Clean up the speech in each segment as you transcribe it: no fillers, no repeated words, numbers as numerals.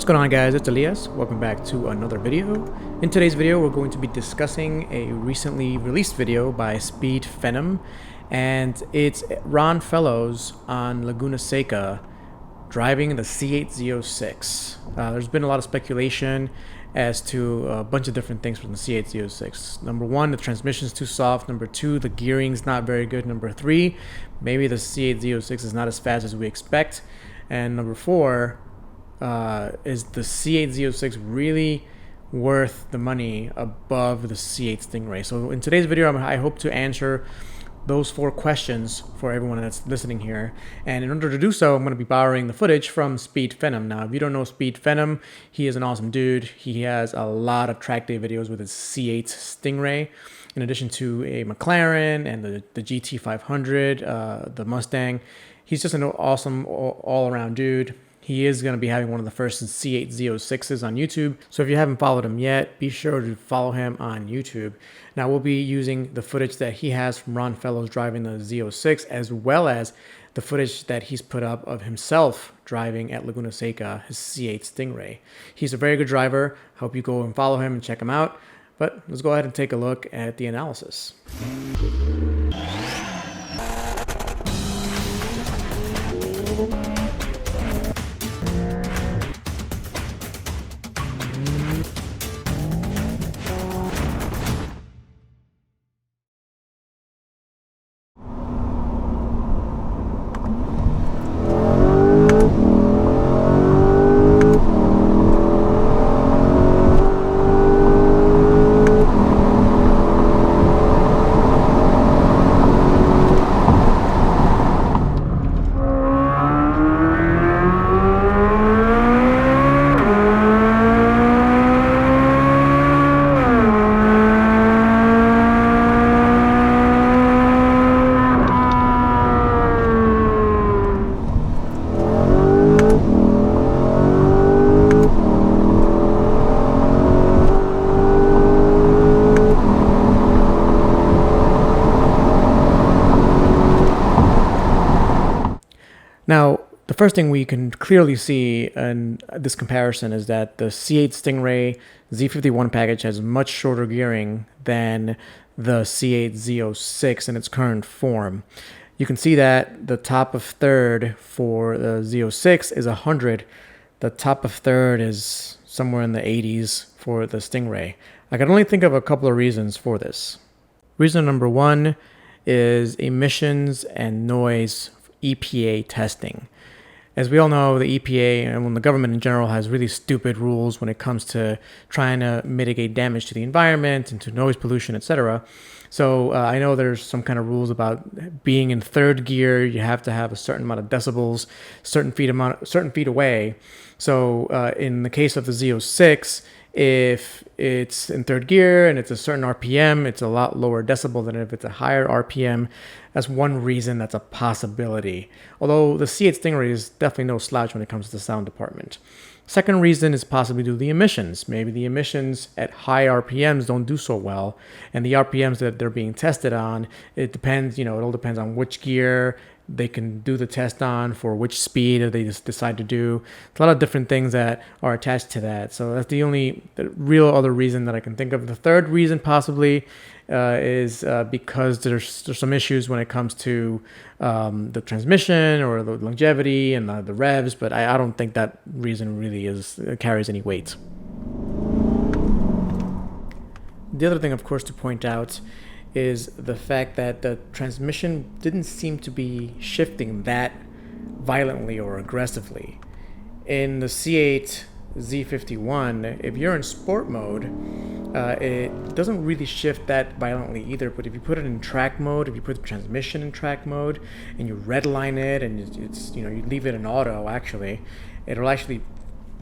going on, guys? It's Elias. Welcome back to another video. In today's video, we're going to be discussing a recently released video by Speed Phenom, and it's Ron Fellows on Laguna Seca driving the C8 Z06. There's been a lot of speculation as to a bunch of different things from the C8 Z06. Number one, the transmission's too soft. Number two, the gearing's not very good. Number three, maybe the C8 Z06 is not as fast as we expect. And number four, is the C8 Z06 really worth the money above the C8 Stingray? So in today's video, I hope to answer those four questions for everyone that's listening here. And in order to do so, I'm going to be borrowing the footage from Speed Phenom. Now, if you don't know Speed Phenom, he is an awesome dude. He has a lot of track day videos with his C8 Stingray, in addition to a McLaren and the GT500, the Mustang. He's just an awesome all-around dude. He is going to be having one of the first C8 Z06s on YouTube. So if you haven't followed him yet, be sure to follow him on YouTube. Now we'll be using the footage that he has from Ron Fellows driving the Z06, as well as the footage that he's put up of himself driving at Laguna Seca, his C8 Stingray. He's a very good driver. Hope you go and follow him and check him out. But let's go ahead and take a look at the analysis. Now, the first thing we can clearly see in this comparison is that the C8 Stingray Z51 package has much shorter gearing than the C8 Z06 in its current form. You can see that the top of third for the Z06 is 100. The top of third is somewhere in the 80s for the Stingray. I can only think of a couple of reasons for this. Reason number one is emissions and noise EPA testing. As we all know, the EPA and the government in general has really stupid rules when it comes to trying to mitigate damage to the environment and to noise pollution, etc. So I know there's some kind of rules about being in third gear. You have to have a certain amount of decibels, certain feet away. So in the case of the Z06, if it's in third gear and it's a certain RPM, it's a lot lower decibel than if it's a higher RPM. That's one reason that's a possibility. Although the C8 Stingray is definitely no slouch when it comes to the sound department. Second reason is possibly due to the emissions. Maybe the emissions at high RPMs don't do so well, and the RPMs that they're being tested on, it depends, it all depends on which gear they can do the test on, for which speed they just decide to do. It's a lot of different things that are attached to that. So that's the real other reason that I can think of. The third reason possibly is because there's some issues when it comes to the transmission or the longevity and the revs, but I don't think that reason really carries any weight. The other thing, of course, to point out is the fact that the transmission didn't seem to be shifting that violently or aggressively. In the C8 Z51, if you're in sport mode, it doesn't really shift that violently either. But if you put it in track mode, if you put the transmission in track mode and you redline it and you leave it in auto, actually, it'll actually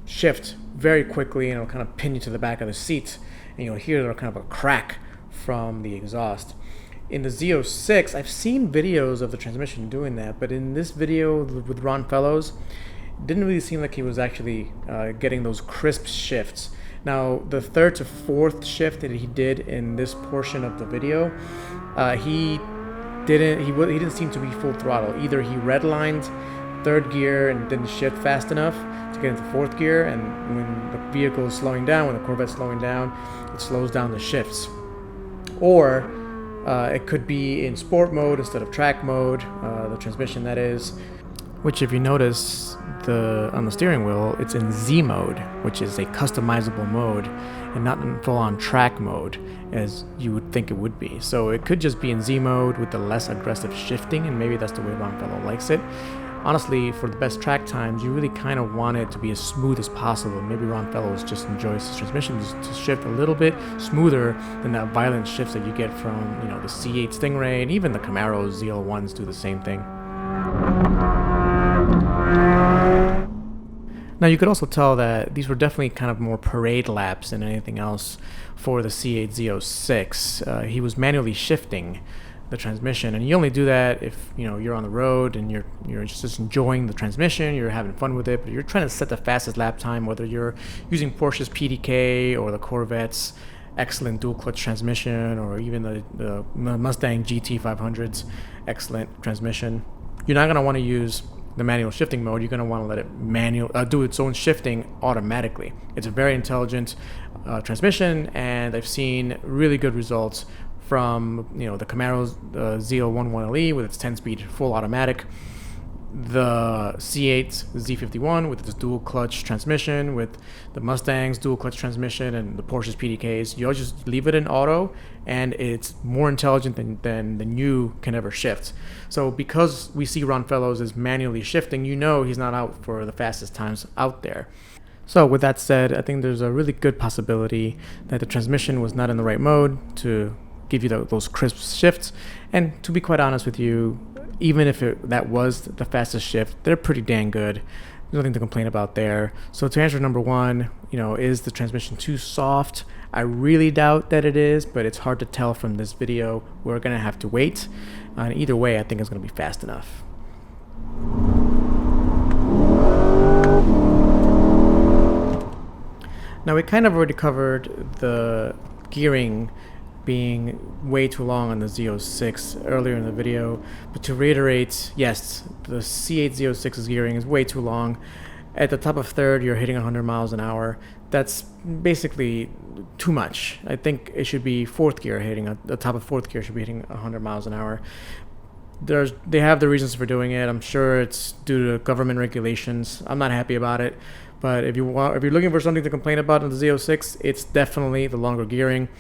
shift very quickly and it'll kind of pin you to the back of the seat, and you'll hear kind of a crack from the exhaust. In the Z06, I've seen videos of the transmission doing that, but in this video with Ron Fellows, it didn't really seem like he was actually getting those crisp shifts. Now, the third to fourth shift that he did in this portion of the video, he didn't seem to be full throttle. Either he redlined third gear and didn't shift fast enough to get into fourth gear, and when the vehicle is slowing down, when the Corvette's slowing down, it slows down the shifts. Or it could be in sport mode instead of track mode, the transmission that is, which if you notice on the steering wheel, it's in Z mode, which is a customizable mode and not in full-on track mode as you would think it would be. So it could just be in Z mode with the less aggressive shifting, and maybe that's the way Ronfellow likes it. Honestly, for the best track times, you really kind of want it to be as smooth as possible. Maybe Ronfellow just enjoys his transmission to shift a little bit smoother than that violent shifts that you get from, you know, the C8 Stingray, and even the Camaro Z01s do the same thing. Now you could also tell that these were definitely kind of more parade laps than anything else for the C8 Z06. He was manually shifting the transmission, and you only do that if you're on the road and you're just enjoying the transmission, you're having fun with it, but you're trying to set the fastest lap time, whether you're using Porsche's PDK or the Corvette's excellent dual clutch transmission, or even the Mustang GT 500's excellent transmission. You're not going to want to use the manual shifting mode. You're going to want to let it do its own shifting automatically. It's a very intelligent transmission, and I've seen really good results from the Camaro's Z011LE with its 10-speed full automatic, the C8 Z51 with its dual clutch transmission, with the Mustang's dual clutch transmission, and the Porsche's PDKs. You just leave it in auto, and it's more intelligent than you can ever shift. So because we see Ronfellows as manually shifting, he's not out for the fastest times out there. So with that said, I think there's a really good possibility that the transmission was not in the right mode to give you those crisp shifts. And to be quite honest with you, even if that was the fastest shift, they're pretty dang good. There's nothing to complain about there. So to answer number one, is the transmission too soft? I really doubt that it is, but it's hard to tell from this video. We're gonna have to wait. And either way, I think it's gonna be fast enough. Now we kind of already covered the gearing being way too long on the Z06 earlier in the video, but to reiterate, yes, the C8 Z06's gearing is way too long. At the top of third, you're hitting 100 miles an hour. That's basically too much. I think it should be fourth gear hitting, the top of fourth gear should be hitting 100 miles an hour. They have the reasons for doing it. I'm sure it's due to government regulations. I'm not happy about it, but if you're looking for something to complain about in the Z06, it's definitely the longer gearing.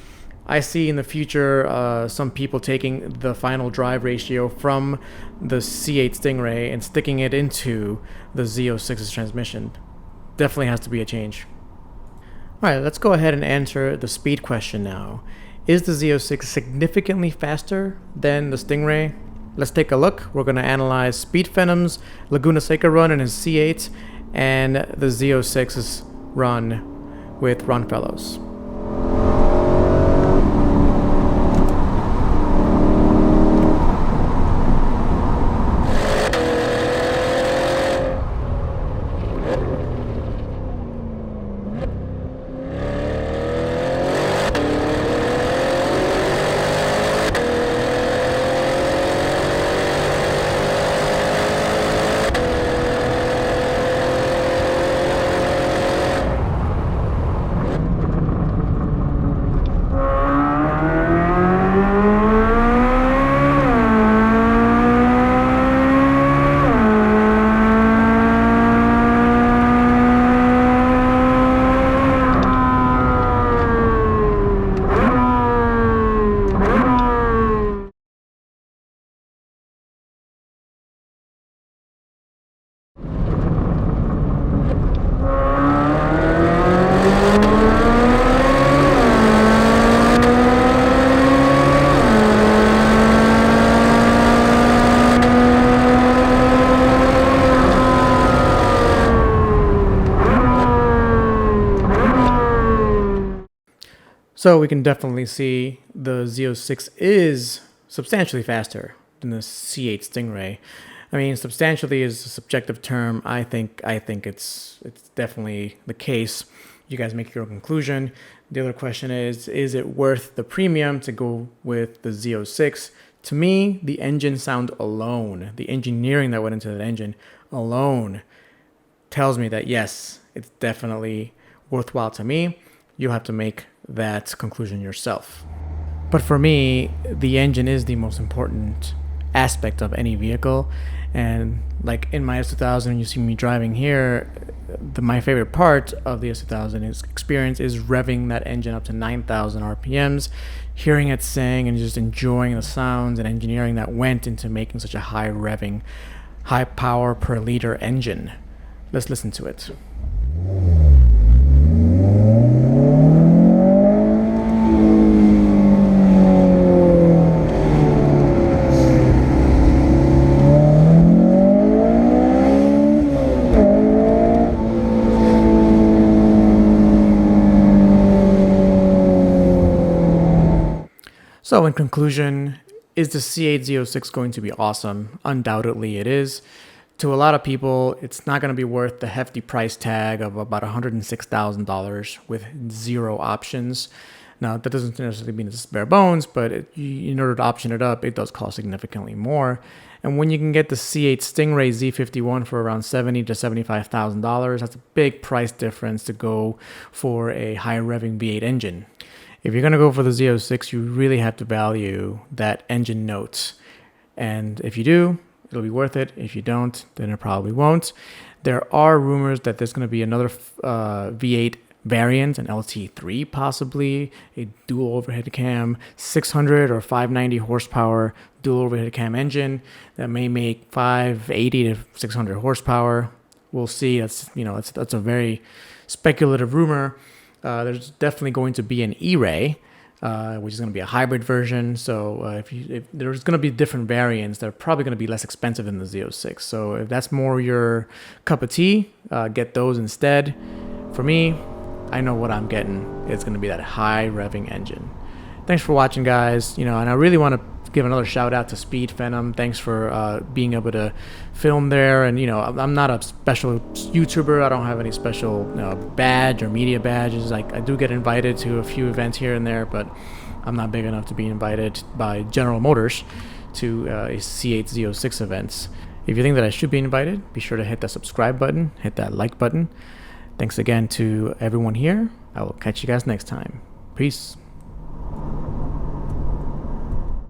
I see in the future some people taking the final drive ratio from the C8 Stingray and sticking it into the Z06's transmission. Definitely has to be a change. Alright, let's go ahead and answer the speed question now. Is the Z06 significantly faster than the Stingray? Let's take a look. We're going to analyze Speed Phenom's Laguna Seca run in his C8 and the Z06's run with Ronfellows. So we can definitely see the Z06 is substantially faster than the C8 Stingray. I mean, substantially is a subjective term. I think it's definitely the case. You guys make your own conclusion. The other question is it worth the premium to go with the Z06? To me, the engine sound alone, the engineering that went into that engine alone tells me that yes, it's definitely worthwhile to me. You'll have to make that conclusion yourself. But for me, the engine is the most important aspect of any vehicle. And like in my S2000, you see me driving here, my favorite part of the S2000 experience is revving that engine up to 9,000 RPMs, hearing it sing and just enjoying the sounds and engineering that went into making such a high revving, high power per liter engine. Let's listen to it. So in conclusion, is the C8 Z06 going to be awesome? Undoubtedly it is. To a lot of people, it's not going to be worth the hefty price tag of about $106,000 with 0 options. Now, that doesn't necessarily mean it's bare bones, but in order to option it up, it does cost significantly more. And when you can get the C8 Stingray Z51 for around $70,000 to $75,000, that's a big price difference to go for a high revving V8 engine. If you're going to go for the Z06, you really have to value that engine notes. And if you do, it'll be worth it. If you don't, then it probably won't. There are rumors that there's going to be another V8 variant, an LT3 possibly, a dual overhead cam, 600 or 590 horsepower dual overhead cam engine that may make 580 to 600 horsepower. We'll see. That's a very speculative rumor. There's definitely going to be an E-Ray, which is going to be a hybrid version. So if there's going to be different variants, they're probably going to be less expensive than the Z06. So if that's more your cup of tea, get those instead. For me, I know what I'm getting. It's going to be that high revving engine. Thanks for watching, guys. And I really want to give another shout out to Speed Venom. Thanks for being able to film there. And I'm not a special YouTuber. I don't have any special badge or media badges. I do get invited to a few events here and there, but I'm not big enough to be invited by General Motors to a C8 Z06 events. If you think that I should be invited, be sure to hit that subscribe button, hit that like button. Thanks again to everyone here. I will catch you guys next time. Peace.